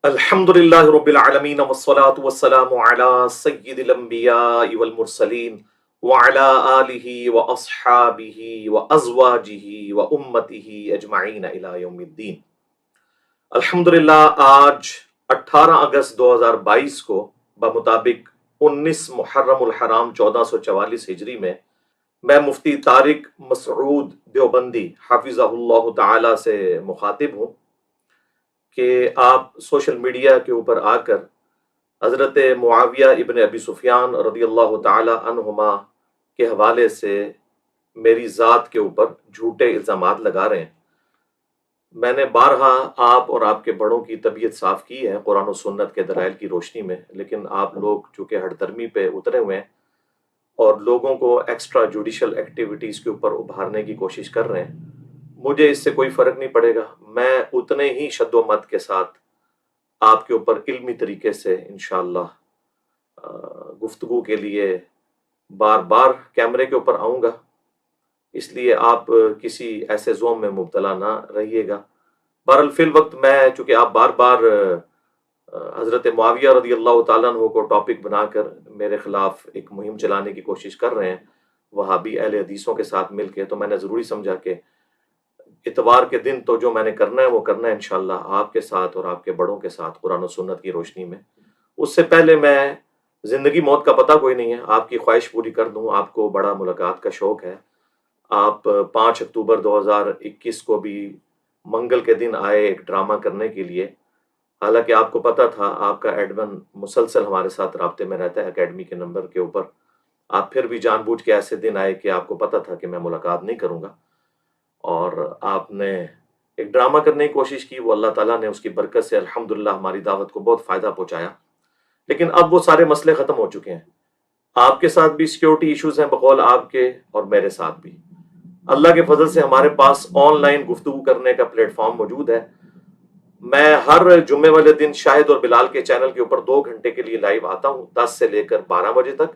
الحمدللہ رب العالمین والصلاة والسلام علی سید الانبیاء والمرسلین وعلی آلہ واصحابہ وازواجہ وامتہ اجمعین الی یوم الدین۔ الحمدللہ آج 18 اگست 2022 کو بمطابق 19 محرم الحرام 1444 ہجری میں مفتی طارق مسعود دیوبندی حفظہ اللہ تعالی سے مخاطب ہوں کہ آپ سوشل میڈیا کے اوپر آ کر حضرت معاویہ ابن ابی سفیان رضی اللہ تعالی عنہما کے حوالے سے میری ذات کے اوپر جھوٹے الزامات لگا رہے ہیں۔ میں نے بارہا آپ اور آپ کے بڑوں کی طبیعت صاف کی ہے قرآن و سنت کے دلائل کی روشنی میں، لیکن آپ لوگ چونکہ ہٹ درمی پہ اترے ہوئے ہیں اور لوگوں کو ایکسٹرا جوڈیشل ایکٹیویٹیز کے اوپر ابھارنے کی کوشش کر رہے ہیں، مجھے اس سے کوئی فرق نہیں پڑے گا۔ میں اتنے ہی شد و مت کے ساتھ آپ کے اوپر علمی طریقے سے انشاءاللہ گفتگو کے لیے بار بار کیمرے کے اوپر آؤں گا، اس لیے آپ کسی ایسے زوم میں مبتلا نہ رہیے گا۔ بہرحال فی الوقت میں چونکہ آپ بار بار حضرت معاویہ رضی اللہ تعالیٰ عنہ کو ٹاپک بنا کر میرے خلاف ایک مہم چلانے کی کوشش کر رہے ہیں وہابی اہل حدیثوں کے ساتھ مل کے، تو میں نے ضروری سمجھا کہ اتوار کے دن تو جو میں نے کرنا ہے وہ کرنا ہے انشاءاللہ آپ کے ساتھ اور آپ کے بڑوں کے ساتھ قرآن و سنت کی روشنی میں۔ اس سے پہلے میں زندگی موت کا پتہ کوئی نہیں ہے، آپ کی خواہش پوری کر دوں۔ آپ کو بڑا ملاقات کا شوق ہے، آپ 5 اکتوبر 2021 کو بھی منگل کے دن آئے ایک ڈرامہ کرنے کے لیے، حالانکہ آپ کو پتہ تھا، آپ کا ایڈمن مسلسل ہمارے ساتھ رابطے میں رہتا ہے اکیڈمی کے نمبر کے اوپر، آپ پھر بھی جان بوجھ کے ایسے دن آئے کہ آپ کو پتہ تھا کہ میں ملاقات نہیں کروں گا، اور آپ نے ایک ڈرامہ کرنے کی کوشش کی۔ وہ اللہ تعالیٰ نے اس کی برکت سے الحمدللہ ہماری دعوت کو بہت فائدہ پہنچایا، لیکن اب وہ سارے مسئلے ختم ہو چکے ہیں۔ آپ کے ساتھ بھی سیکیورٹی ایشوز ہیں بقول آپ کے، اور میرے ساتھ بھی۔ اللہ کے فضل سے ہمارے پاس آن لائن گفتگو کرنے کا پلیٹ فارم موجود ہے۔ میں ہر جمعے والے دن شاہد اور بلال کے چینل کے اوپر 2 گھنٹے کے لیے لائیو آتا ہوں، 10 سے لے کر 12 بجے تک۔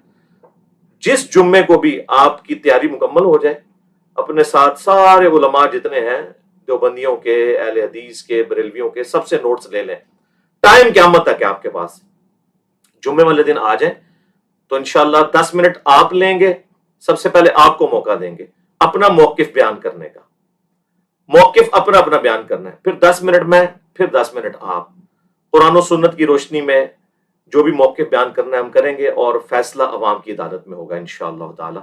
جس جمعے کو بھی آپ کی تیاری مکمل ہو جائے، اپنے ساتھ سارے علماء جتنے ہیں، دیوبندیوں کے، اہل حدیث کے، بریلویوں کے، سب سے نوٹس لے لیں۔ ٹائم قیامت تک ہے آپ کے پاس، جمعے والے دن آ جائیں تو انشاءاللہ 10 منٹ آپ لیں گے، سب سے پہلے آپ کو موقع دیں گے اپنا موقف بیان کرنے کا، موقف اپنا اپنا بیان کرنا ہے، پھر 10 منٹ میں، پھر 10 منٹ آپ، قرآن و سنت کی روشنی میں جو بھی موقف بیان کرنا ہے ہم کریں گے، اور فیصلہ عوام کی عدالت میں ہوگا انشاءاللہ تعالی۔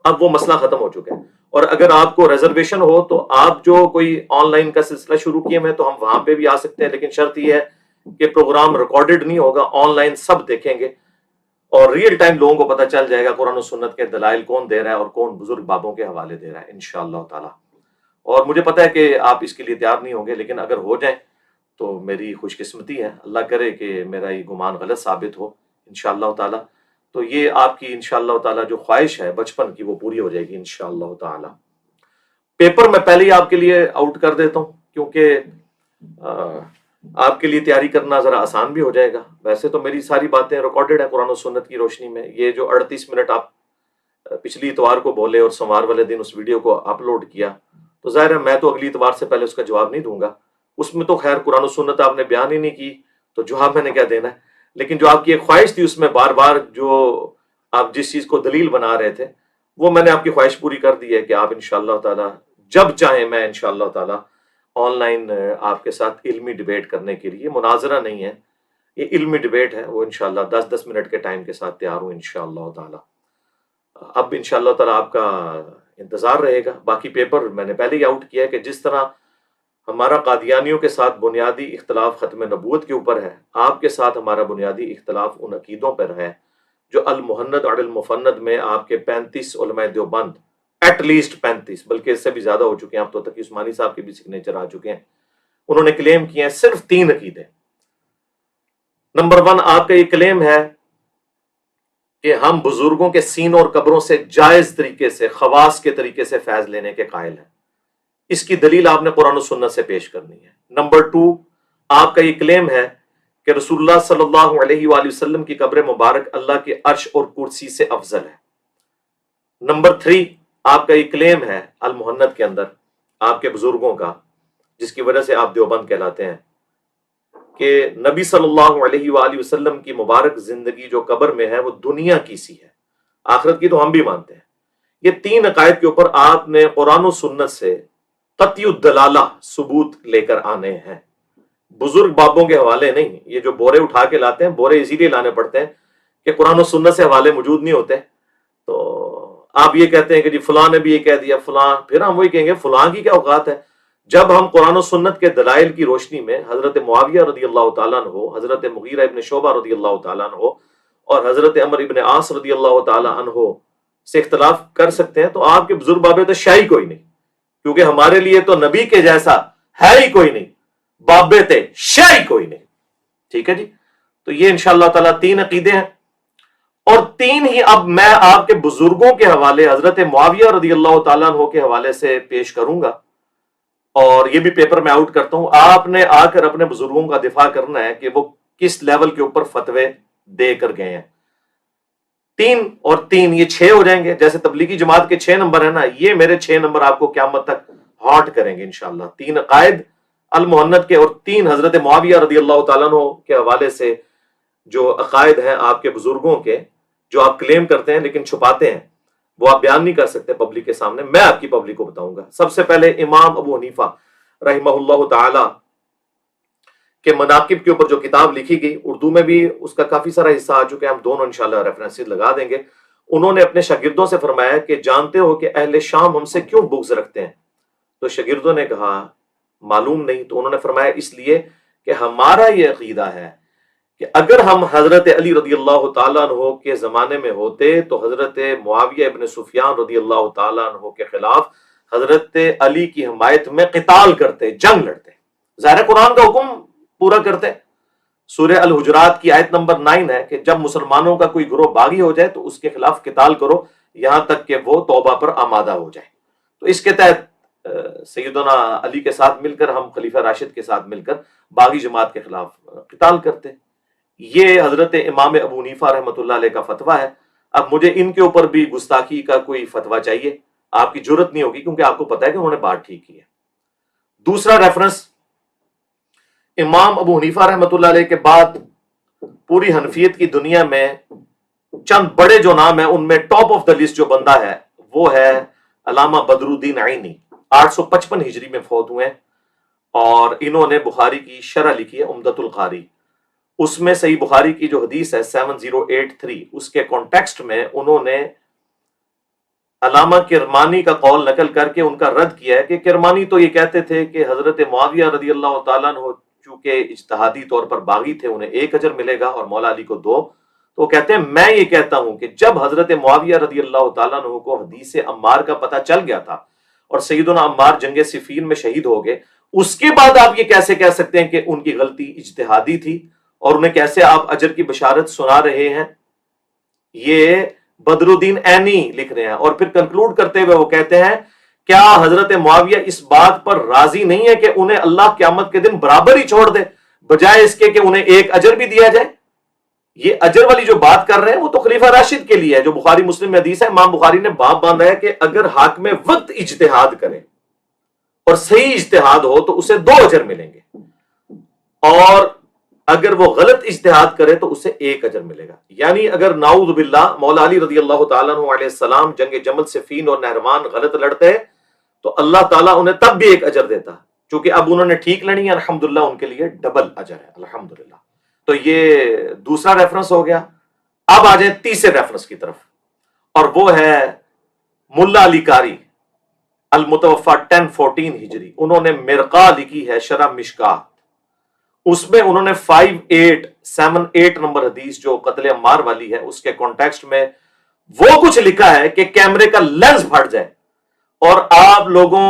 اب وہ مسئلہ ختم ہو چکا ہے، اور اگر آپ کو ریزرویشن ہو تو آپ جو کوئی آن لائن کا سلسلہ شروع کیے میں، تو ہم وہاں پہ بھی آ سکتے ہیں، لیکن شرط یہ ہے کہ پروگرام ریکارڈڈ نہیں ہوگا، آن لائن سب دیکھیں گے، اور ریئل ٹائم لوگوں کو پتہ چل جائے گا قرآن و سنت کے دلائل کون دے رہا ہے اور کون بزرگ بابوں کے حوالے دے رہا ہے انشاءاللہ تعالی۔ اور مجھے پتہ ہے کہ آپ اس کے لیے تیار نہیں ہوں گے، لیکن اگر ہو جائیں تو میری خوش قسمتی ہے، اللہ کرے کہ میرا یہ گمان غلط ثابت ہو انشاءاللہ تعالی، تو یہ آپ کی انشاءاللہ تعالی جو خواہش ہے بچپن کی وہ پوری ہو جائے گی انشاءاللہ تعالی۔ پیپر میں پہلے ہی آپ کے لیے آؤٹ کر دیتا ہوں، کیونکہ آپ کے لیے تیاری کرنا ذرا آسان بھی ہو جائے گا۔ ویسے تو میری ساری باتیں ریکارڈڈ ہیں قرآن و سنت کی روشنی میں، یہ جو 38 منٹ آپ پچھلی اتوار کو بولے اور سوموار والے دن اس ویڈیو کو اپلوڈ کیا، تو ظاہر ہے میں تو اگلی اتوار سے پہلے اس کا جواب نہیں دوں گا، اس میں تو خیر قرآن و سنت آپ نے بیان ہی نہیں کی تو جواب میں نے کیا دینا ہے۔ لیکن جو آپ کی ایک خواہش تھی، اس میں بار بار جو آپ جس چیز کو دلیل بنا رہے تھے، وہ میں نے آپ کی خواہش پوری کر دی ہے کہ آپ انشاءاللہ تعالی جب چاہیں، میں انشاءاللہ تعالی آن لائن آپ کے ساتھ علمی ڈیبیٹ کرنے کے لیے، مناظرہ نہیں ہے، یہ علمی ڈیبیٹ ہے، وہ انشاءاللہ 10-10 منٹ کے ٹائم کے ساتھ تیار ہوں انشاءاللہ تعالی۔ اب انشاءاللہ تعالی آپ کا انتظار رہے گا۔ باقی پیپر میں نے پہلے ہی آؤٹ کیا ہے کہ جس طرح ہمارا قادیانیوں کے ساتھ بنیادی اختلاف ختم نبوت کے اوپر ہے، آپ کے ساتھ ہمارا بنیادی اختلاف ان عقیدوں پر ہے جو المحند اور المفند میں آپ کے 35 علماء دیوبند، ایٹ لیسٹ 35 بلکہ اس سے بھی زیادہ ہو چکے ہیں، اب تو تقی عثمانی صاحب کے بھی سگنیچر آ چکے ہیں، انہوں نے کلیم کیے ہیں صرف 3 عقیدے۔ نمبر 1 آپ کا یہ کلیم ہے کہ ہم بزرگوں کے سینوں اور قبروں سے جائز طریقے سے، خواص کے طریقے سے فیض لینے کے قائل ہیں، اس کی دلیل آپ نے قرآن و سنت سے پیش کرنی ہے۔ نمبر 2 آپ کا یہ کلیم ہے کہ رسول اللہ صلی اللہ علیہ وآلہ وسلم کی قبر مبارک اللہ کے عرش اور کرسی سے افضل ہے۔ نمبر 3 آپ کا یہ کلیم ہے المحنت کے اندر آپ کے بزرگوں کا، جس کی وجہ سے آپ دیوبند کہلاتے ہیں، کہ نبی صلی اللہ علیہ وآلہ وسلم کی مبارک زندگی جو قبر میں ہے وہ دنیا کی سی ہے، آخرت کی تو ہم بھی مانتے ہیں۔ یہ تین عقائد کے اوپر آپ نے قرآن و سنت سے قطعی الدلالہ ثبوت لے کر آنے ہیں، بزرگ بابوں کے حوالے نہیں۔ یہ جو بورے اٹھا کے لاتے ہیں، بورے اسی لیے لانے پڑتے ہیں کہ قرآن و سنت سے حوالے موجود نہیں ہوتے، تو آپ یہ کہتے ہیں کہ جی فلاں نے بھی یہ کہہ دیا فلاں، پھر ہم وہی کہیں گے فلاں کی کیا اوقات ہے؟ جب ہم قرآن و سنت کے دلائل کی روشنی میں حضرت معاویہ رضی اللہ تعالیٰ عنہ، حضرت مغیرہ ابن شعبہ رضی اللہ تعالیٰ عنہ اور حضرت عمر ابن عاص رضی اللہ تعالیٰ عنہ سے اختلاف کر سکتے ہیں، تو آپ کے بزرگ بابے تو شاہی کوئی نہیں، کیونکہ ہمارے لیے تو نبی کے جیسا ہے ہی کوئی نہیں، بابے تھے شاہی کوئی نہیں۔ ٹھیک ہے جی، تو یہ انشاءاللہ تعالیٰ تین عقیدے ہیں، اور تین ہی اب میں آپ کے بزرگوں کے حوالے حضرت معاویہ رضی اللہ تعالیٰ عنہ کے حوالے سے پیش کروں گا، اور یہ بھی پیپر میں آؤٹ کرتا ہوں۔ آپ نے آ کر اپنے بزرگوں کا دفاع کرنا ہے کہ وہ کس لیول کے اوپر فتوے دے کر گئے ہیں۔ تین اور تین یہ 6 ہو جائیں گے، جیسے تبلیغی جماعت کے 6 نمبر ہیں نا، یہ میرے 6 نمبر آپ کو قیامت تک ہانٹ کریں گے انشاءاللہ۔ 3 عقائد المحنت کے اور 3 حضرت معاویہ رضی اللہ تعالیٰ عنہ کے حوالے سے جو عقائد ہیں آپ کے بزرگوں کے، جو آپ کلیم کرتے ہیں لیکن چھپاتے ہیں، وہ آپ بیان نہیں کر سکتے پبلک کے سامنے، میں آپ کی پبلک کو بتاؤں گا۔ سب سے پہلے امام ابو حنیفہ رحمہ اللہ تعالی کے مناقب کے اوپر جو کتاب لکھی گئی، اردو میں بھی اس کا کافی سارا حصہ آ چکا ہے، ہم دونوں انشاءاللہ ریفرنسز لگا دیں گے۔ انہوں نے اپنے شاگردوں سے فرمایا کہ جانتے ہو کہ اہل شام ہم سے کیوں بغض رکھتے ہیں؟ تو شاگردوں نے کہا معلوم نہیں۔ تو انہوں نے فرمایا اس لیے کہ ہمارا یہ عقیدہ ہے کہ اگر ہم حضرت علی رضی اللہ تعالیٰ عنہ کے زمانے میں ہوتے تو حضرت معاویہ ابن سفیان رضی اللہ تعالیٰ عنہ کے خلاف حضرت علی کی حمایت میں قتال کرتے، جنگ لڑتے، ظاہر قرآن کا حکم پورا کرتے۔ سورہ الحجرات کی آیت نمبر 9 ہے کہ جب مسلمانوں کا کوئی گروہ باغی ہو جائے تو اس کے خلاف قتال کرو یہاں تک کہ وہ توبہ پر آمادہ ہو جائے۔ تو اس کے تحت سیدنا علی کے ساتھ مل کر، ہم خلیفہ راشد کے ساتھ مل کر باغی جماعت کے خلاف قتال کرتے۔ یہ حضرت امام ابو حنیفہ رحمۃ اللہ علیہ کا فتویٰ ہے۔ اب مجھے ان کے اوپر بھی گستاخی کا کوئی فتویٰ چاہیے، آپ کی جرت نہیں ہوگی کیونکہ آپ کو پتا ہے کہ انہوں نے بات ٹھیک کی ہے۔ دوسرا ریفرنس، امام ابو حنیفہ رحمۃ اللہ علیہ کے بعد پوری حنفیت کی دنیا میں چند بڑے جو نام ہیں، ان میں ٹاپ آف دا لسٹ جو بندہ ہے وہ ہے علامہ بدر الدین عینی، 855 ہجری میں فوت ہوئے ہیں، اور انہوں نے بخاری کی شرح لکھی ہے عمدۃ القاری۔ اس میں صحیح بخاری کی جو حدیث ہے 7083، اس کے کانٹیکسٹ میں انہوں نے علامہ کرمانی کا قول نقل کر کے ان کا رد کیا ہے کہ کرمانی تو یہ کہتے تھے کہ حضرت معاویہ رضی اللہ تعالیٰ عنہ چونکہ اجتہادی طور پر باغی تھے، انہیں 1 اجر ملے گا اور مولا علی کو 2۔ تو وہ کہتے ہیں میں یہ کہتا ہوں کہ جب حضرت معاویہ رضی اللہ تعالیٰ عنہ کو حدیث عمار کا پتہ چل گیا تھا اور سیدنا عمار جنگ صفین میں شہید ہو گئے، اس کے بعد آپ یہ کیسے کہہ سکتے ہیں کہ ان کی غلطی اجتہادی تھی، اور انہیں کیسے آپ اجر کی بشارت سنا رہے ہیں؟ یہ بدر الدین عینی لکھ رہے ہیں، اور پھر کنکلوڈ کرتے ہوئے وہ کہتے ہیں کیا حضرت معاویہ اس بات پر راضی نہیں ہے کہ انہیں اللہ قیامت کے دن برابر ہی چھوڑ دے بجائے اس کے کہ انہیں 1 اجر بھی دیا جائے؟ یہ اجر والی جو بات کر رہے ہیں وہ تو خلیفہ راشد کے لیے ہے، جو بخاری مسلم میں حدیث ہے، امام بخاری نے باب باندھا ہے کہ اگر حاکم وقت اجتہاد کرے اور صحیح اجتہاد ہو تو اسے 2 اجر ملیں گے، اور اگر وہ غلط اجتہاد کرے تو اسے 1 اجر ملے گا۔ یعنی اگر نعوذ باللہ مولا علی رضی اللہ تعالیٰ عنہ علیہ السلام جنگ جمل صفین اور نہروان غلط لڑتے تو اللہ تعالیٰ انہیں تب بھی 1 اجر دیتا، چونکہ اب انہوں نے ٹھیک لڑی ہے، الحمدللہ ان کے لیے ڈبل اجر ہے، الحمدللہ۔ تو یہ دوسرا ریفرنس ہو گیا۔ اب آ جائیں تیسرے ریفرنس کی طرف، اور وہ ہے ملا علی قاری المتوفا 1014 ہجری۔ انہوں نے مرقہ لکھی ہے شرح مشکات، اس میں انہوں نے 5878 نمبر حدیث جو قتل عمار والی ہے اس کے کانٹیکسٹ میں وہ کچھ لکھا ہے کہ کیمرے کا لینس پھٹ جائے اور آپ لوگوں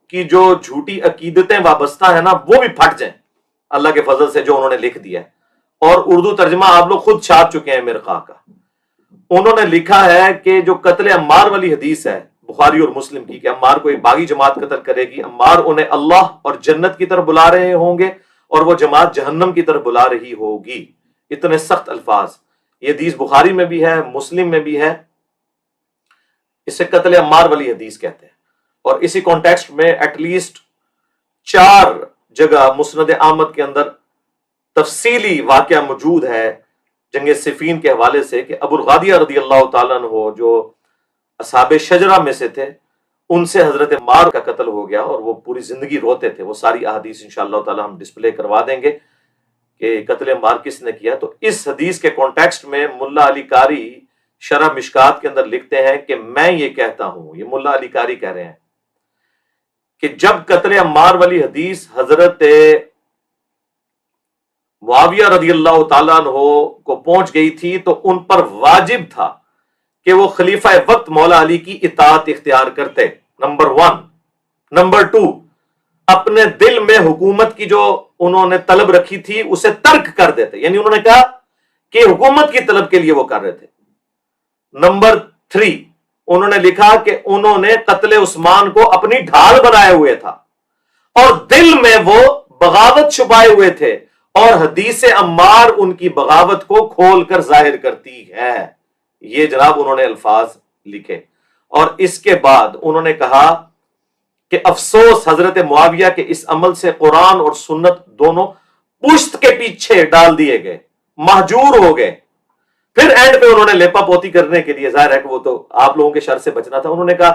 کی جو جھوٹی عقیدتیں وابستہ ہیں نا وہ بھی پھٹ جائیں اللہ کے فضل سے، جو انہوں نے لکھ دیا ہے، اور اردو ترجمہ آپ لوگ خود چھاپ چکے ہیں مرقہ کا۔ انہوں نے لکھا ہے کہ جو قتل عمار والی حدیث ہے بخاری اور مسلم کی کہ عمار کو ایک باغی جماعت قتل کرے گی، عمار انہیں اللہ اور جنت کی طرف بلا رہے ہوں گے اور وہ جماعت جہنم کی طرف بلا رہی ہوگی، اتنے سخت الفاظ۔ یہ حدیث بخاری میں بھی ہے، مسلم میں بھی ہے، اسے قتل عمار والی حدیث کہتے ہیں۔ اور اسی کانٹیکسٹ میں ایٹ لیسٹ 4 جگہ مسند احمد کے اندر تفصیلی واقعہ موجود ہے جنگ صفین کے حوالے سے کہ ابو الغادیہ رضی اللہ تعالیٰ عنہ جو اصحاب شجرہ میں سے تھے، ان سے حضرت عمار کا قتل ہو گیا اور وہ پوری زندگی روتے تھے. وہ ساری احادیث انشاءاللہ تعالی ہم ڈسپلے کروا دیں گے کہ قتل عمار کس نے کیا. تو اس حدیث کے کانٹیکسٹ میں ملا علی قاری شرح مشکات کے اندر لکھتے ہیں کہ میں یہ کہتا ہوں، یہ ملا علی قاری کہہ رہے ہیں کہ جب قتل عمار والی حدیث حضرت معاویہ رضی اللہ تعالیٰ عنہ کو پہنچ گئی تھی تو ان پر واجب تھا کہ وہ خلیفہ وقت مولا علی کی اطاعت اختیار کرتے. نمبر 1. نمبر 2، اپنے دل میں حکومت کی جو انہوں نے طلب رکھی تھی اسے ترک کر دیتے، یعنی انہوں نے کہا کہ حکومت کی طلب کے لیے وہ کر رہے تھے. نمبر 3، انہوں نے لکھا کہ انہوں نے قتل عثمان کو اپنی ڈھال بنائے ہوئے تھا اور دل میں وہ بغاوت چھپائے ہوئے تھے، اور حدیث عمار ان کی بغاوت کو کھول کر ظاہر کرتی ہے. یہ جناب انہوں نے الفاظ لکھے. اور اس کے بعد انہوں نے کہا کہ افسوس حضرت معاویہ کے اس عمل سے قرآن اور سنت دونوں پشت کے پیچھے ڈال دیے گئے، مہجور ہو گئے. پھر اینڈ پہ انہوں نے لیپا پوتی کرنے کے لیے، ظاہر ہے کہ وہ تو آپ لوگوں کے شر سے بچنا تھا، انہوں نے کہا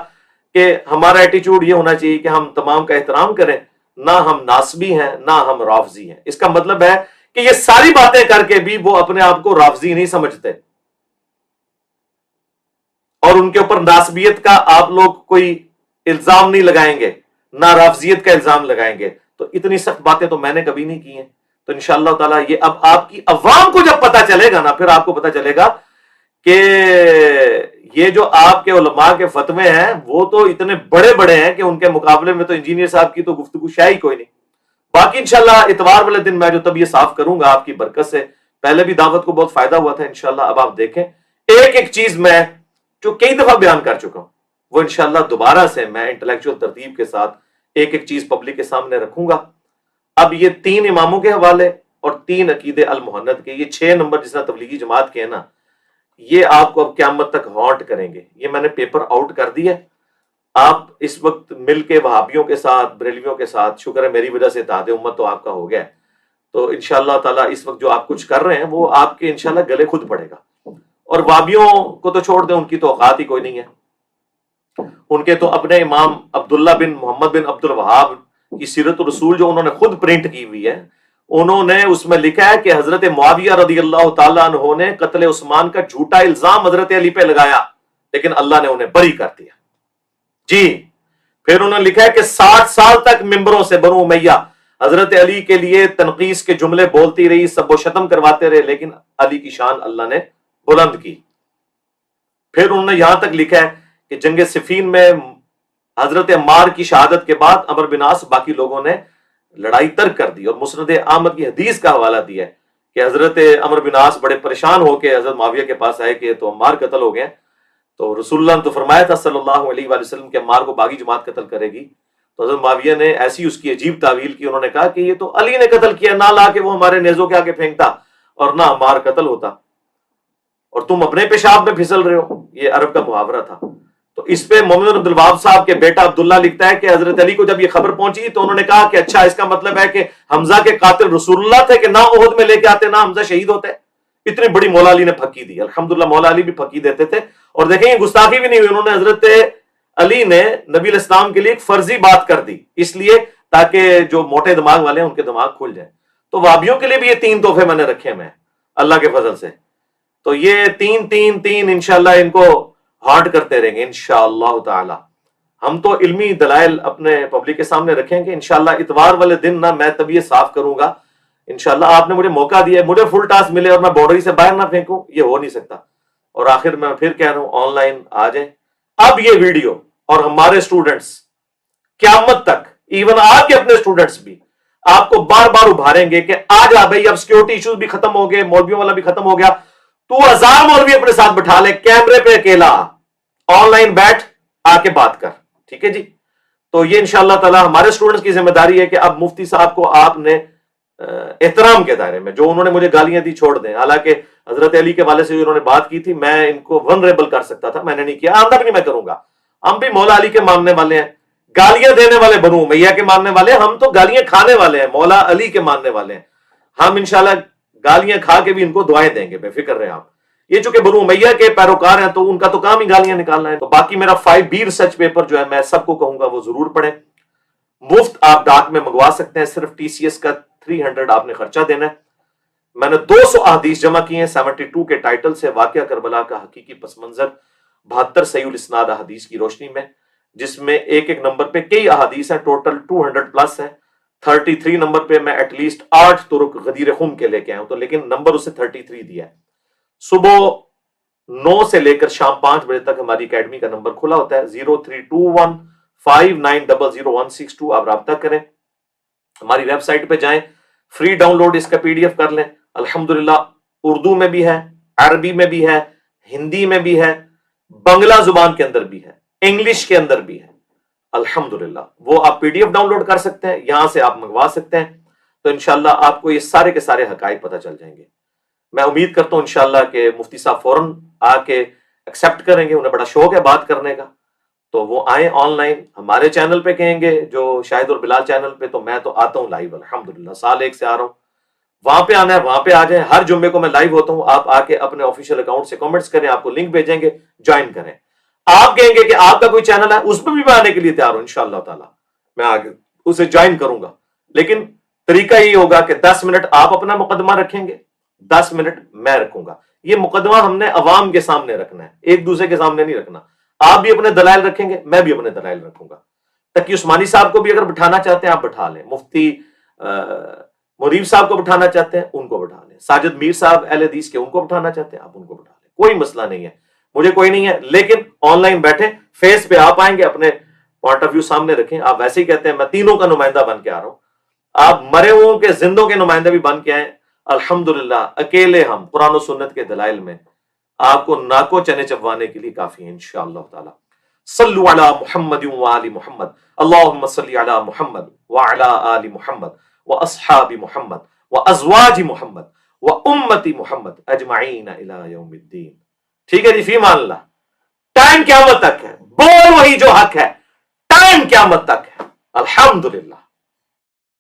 کہ ہمارا ایٹیچیوڈ یہ ہونا چاہیے کہ ہم تمام کا احترام کریں، نہ ہم ناسبی ہیں نہ ہم رافضی ہیں. اس کا مطلب ہے کہ یہ ساری باتیں کر کے بھی وہ اپنے آپ کو رافضی نہیں سمجھتے، اور ان کے اوپر ناسبیت کا آپ لوگ کوئی الزام نہیں لگائیں گے، نہ رافضیت کا الزام لگائیں گے. تو اتنی سخت باتیں تو میں نے کبھی نہیں کی ہیں. تو انشاءاللہ تعالیٰ یہ اب آپ کی عوام کو جب پتہ چلے گا نا، پھر آپ کو پتہ چلے گا کہ یہ جو آپ کے علماء کے فتوے ہیں وہ تو اتنے بڑے بڑے ہیں کہ ان کے مقابلے میں تو انجینئر صاحب کی تو گفتگو شاہی کوئی نہیں. باقی انشاءاللہ اتوار والے دن میں جو طبیعت صاف کروں گا آپ کی برکت سے. پہلے بھی دعوت کو بہت فائدہ ہوا تھا انشاءاللہ. اب آپ دیکھیں ایک ایک چیز میں جو کئی دفعہ بیان کر چکا ہوں وہ انشاءاللہ دوبارہ سے میں انٹلیکچوئل ترتیب کے ساتھ ایک ایک چیز پبلک کے سامنے رکھوں گا. اب یہ 3 اماموں کے حوالے اور 3 عقیدے المحند کے، یہ 6 نمبر جس طرح تبلیغی جماعت کے ہیں نا، یہ آپ کو اب قیامت تک ہانٹ کریں گے. یہ میں نے پیپر آؤٹ کر دیا. آپ اس وقت مل کے وہابیوں کے ساتھ، بریلویوں کے ساتھ، شکر ہے میری وجہ سے اتحاد امت تو آپ کا ہو گیا ہے. تو انشاءاللہ تعالیٰ اس وقت جو آپ کچھ کر رہے ہیں وہ آپ کے انشاءاللہ گلے خود پڑے گا. اور وہابیوں کو تو چھوڑ دیں، ان کی تو اوقات ہی کوئی نہیں ہے. ان کے تو اپنے امام عبداللہ بن محمد بن عبد الوہاب کی سیرت الرسول جو انہوں نے خود پرنٹ کی ہوئی ہے، انہوں نے اس میں لکھا ہے کہ حضرت معاویہ رضی اللہ تعالیٰ عنہ نے قتل عثمان کا جھوٹا الزام حضرت علی پہ لگایا لیکن اللہ نے انہیں بری کر دیا. جی پھر انہوں نے لکھا ہے کہ 60 سال تک ممبروں سے بنو امیہ حضرت علی کے لیے تنقیص کے جملے بولتی رہی، سب و شتم کرواتے رہے، لیکن علی کی شان اللہ نے بلند کی. پھر انہوں نے یہاں تک لکھا ہے کہ جنگ صفین میں حضرت عمار کی شہادت کے بعد عمر بن عاص باقی لوگوں نے لڑائی ترک کر دی، اور مسند احمد کی حدیث کا حوالہ دیا ہے کہ حضرت عمر بن عاص بڑے پریشان ہو کے حضرت معاویہ کے پاس آئے کہ تو عمار قتل ہو گئے. تو رسول اللہ نے تو فرمایا تھا صلی اللہ علیہ وآلہ وسلم کہ عمار کو باغی جماعت قتل کرے گی. تو حضرت معاویہ نے ایسی اس کی عجیب تعویل کی، انہوں نے کہا کہ یہ تو علی نے قتل کیا، نہ لا کے وہ ہمارے نیزوں کے آگے پھینکتا اور نہ عمار قتل ہوتا، اور تم اپنے پیشاب میں پھسل رہے ہو. یہ عرب کا محاورہ تھا. تو اس پہ محمد بن عبد الوہاب صاحب کے بیٹا عبداللہ لکھتا ہے کہ حضرت علی کو جب یہ خبر پہنچی تو انہوں نے کہا کہ اچھا اس کا مطلب ہے کہ حمزہ کے قاتل رسول اللہ تھے کہ نہ احد میں لے کے آتے نہ حمزہ شہید ہوتے. اتنی بڑی مولا علی نے پھکی دی. الحمدللہ مولا علی بھی پھکی دیتے تھے. اور دیکھیں یہ گستاخی بھی نہیں ہوئی، انہوں نے حضرت علی نے نبی علیہ السلام کے لیے ایک فرضی بات کر دی، اس لیے تاکہ جو موٹے دماغ والے ہیں ان کے دماغ کھل جائیں. تو وہابیوں کے لیے بھی یہ 3 تحفے میں نے رکھے ہیں اللہ کے فضل سے. تو یہ 3 انشاءاللہ ان کو ہارڈ کرتے رہیں گے انشاءاللہ تعالی. ہم تو علمی دلائل اپنے پبلک کے سامنے رکھیں گے انشاءاللہ. اتوار والے دن نہ میں طبیعت صاف کروں گا انشاءاللہ. آپ نے مجھے موقع دیا ہے، مجھے فل ٹاسک ملے اور میں باؤنڈری سے باہر نہ پھینکوں، یہ ہو نہیں سکتا. اور آخر میں پھر کہہ رہا ہوں آن لائن آ جائیں. اب یہ ویڈیو اور ہمارے اسٹوڈنٹس قیامت تک، ایون آپ کے اپنے اسٹوڈنٹس بھی آپ کو بار بار ابھاریں گے کہ آ جا بھائی، اب سیکورٹی ایشوز بھی ختم ہو گئے، مولویوں والا بھی ختم ہو گیا، تو 1000 مولوی اپنے ساتھ بٹھا لے، کیمرے پہ اکیلا آن لائن بیٹھ آ کے بات کر. ٹھیک ہے جی. تو یہ انشاءاللہ تعالی ہمارے اسٹوڈنٹس کی ذمہ داری ہے کہ اب مفتی صاحب کو آپ نے احترام کے دائرے میں، جو انہوں نے مجھے گالیاں دی چھوڑ دیں. حالانکہ حضرت علی کے والے سے انہوں نے بات کی تھی، میں ان کو ونریبل کر سکتا تھا، میں نے نہیں کیا، آندہ بھی نہیں میں کروں گا. ہم بھی مولا علی کے ماننے والے ہیں، گالیاں دینے والے بنو امیہ کے ماننے والے ہیں، ہم تو گالیاں کھانے والے ہیں، مولا علی کے ماننے والے ہیں. ہم انشاءاللہ گالیاں کھا کے بھی ان کو دعائیں دیں گے، بے فکر رہیں آپ۔ یہ چونکہ بنو امیہ کے پیروکار ہیں تو ان کا تو کام ہی گالیاں نکالنا ہے۔ تو باقی میرا 5B ریسرچ پیپر جو ہے میں سب کو کہوں گا وہ ضرور پڑھیں، مفت آپ ڈاک میں منگوا سکتے ہیں، صرف TCS کا 300 آپ نے خرچہ دینا ہے۔ میں نے 200 احادیث جمع کی ہیں 72 کے ٹائٹل سے، واقعہ کربلا کا حقیقی پس منظر، 72 صحیح الاسناد احادیث کی روشنی میں، جس میں ایک ایک نمبر پہ کئی احادیث ہیں، ٹوٹل 200 پلس ہیں۔ 33 نمبر پہ میں ایٹ لیسٹ 8 طرق غدیر خم کے لے کے آیا ہوں، تو لیکن نمبر اسے 33 دیا ہے۔ صبح 9 سے لے کر شام 5 بجے تک ہماری اکیڈمی کا نمبر کھلا ہوتا ہے، 032159000162۔ آپ رابطہ کریں، ہماری ویب سائٹ پہ جائیں، فری ڈاؤن لوڈ اس کا PDF کر لیں۔ الحمدللہ اردو میں بھی ہے، عربی میں بھی ہے، ہندی میں بھی ہے، بنگلہ زبان کے اندر بھی ہے، انگلش کے اندر بھی ہے۔ الحمدللہ وہ آپ PDF ڈاؤن لوڈ کر سکتے ہیں، یہاں سے آپ منگوا سکتے ہیں، تو انشاءاللہ آپ کو یہ سارے کے سارے حقائق پتہ چل جائیں گے۔ میں امید کرتا ہوں انشاءاللہ کہ مفتی صاحب فوراً آ کے ایکسیپٹ کریں گے، انہیں بڑا شوق ہے بات کرنے کا، تو وہ آئیں آن لائن ہمارے چینل پہ کہیں گے جو شاہد اور بلال چینل پہ، تو میں تو آتا ہوں لائیو الحمدللہ، سال 1 سے آ رہا ہوں، وہاں پہ آنا ہے وہاں پہ آ جائیں، ہر جمعے کو میں لائیو ہوتا ہوں، آپ آ کے اپنے آفیشیل اکاؤنٹ سے کامنٹس کریں، آپ کو لنک بھیجیں گے، جوائن کریں۔ آپ کہیں گے کہ آپ کا کوئی چینل ہے، اس پہ بھی میں آنے کے لیے تیار ہوں انشاءاللہ تعالی، میں آگے اسے جوائن کروں گا، لیکن طریقہ یہی ہوگا کہ 10 منٹ آپ اپنا مقدمہ رکھیں گے، 10 منٹ میں رکھوں گا۔ یہ مقدمہ ہم نے عوام کے سامنے رکھنا ہے، ایک دوسرے کے سامنے نہیں رکھنا۔ آپ بھی اپنے دلائل رکھیں گے، میں بھی اپنے دلائل رکھوں گا۔ تقی عثمانی صاحب کو بھی اگر بٹھانا چاہتے ہیں آپ بٹھا لیں، مفتی مریب صاحب کو بٹھانا چاہتے ہیں ان کو بٹھا لیں، ساجد میر صاحب اہل حدیث کے ان کو بٹھانا چاہتے ہیں آپ ان کو بٹھا لیں، کوئی مسئلہ نہیں ہے، مجھے کوئی نہیں ہے، لیکن آن لائن بیٹھیں، فیس پہ آپ آئیں گے، اپنے پوائنٹ آف ویو سامنے رکھیں۔ آپ ویسے ہی کہتے ہیں میں تینوں کا نمائندہ بن کے آ رہا ہوں، آپ مرے ہوں کے زندوں کے نمائندے بھی بن کے آئیں، الحمدللہ اکیلے ہم قرآن و سنت کے دلائل میں آپ کو ناکو چنے چبوانے کے لیے کافی ہیں انشاءاللہ تعالی۔ صلو علی محمد وآل محمد، اللہم صلی علی محمد وعلی آل محمد واصحاب محمد وازواج محمد وامت محمد اجمعین الی یوم الدین۔ ٹھیک ہے جی، فی امان اللہ۔ ٹائم قیامت تک ہے، بول وہی جو حق ہے، ٹائم قیامت تک ہے، الحمدللہ۔